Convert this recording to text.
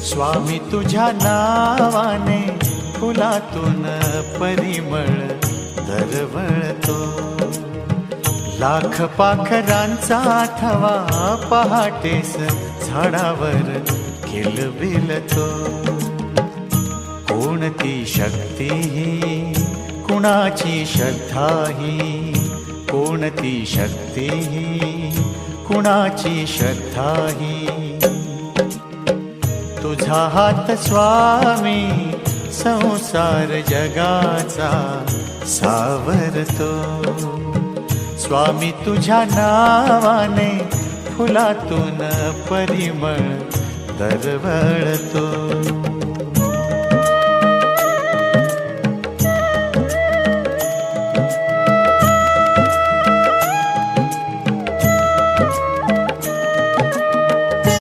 स्वामी तुझ्या नावाने फुलातून परिमळ दरवळतो. लाख पाखरांचा थवा पहाटेस झाडावर किलबिलतो. कोणती शक्ती ही कुणाची श्रद्धा ही, कोणती शक्ती ही कुणाची श्रद्धा ही. तुझा हात स्वामी संसार जगाचा सावरतो. स्वामी तुझ्या नावाने फुलातून परिमळ दरवळतो.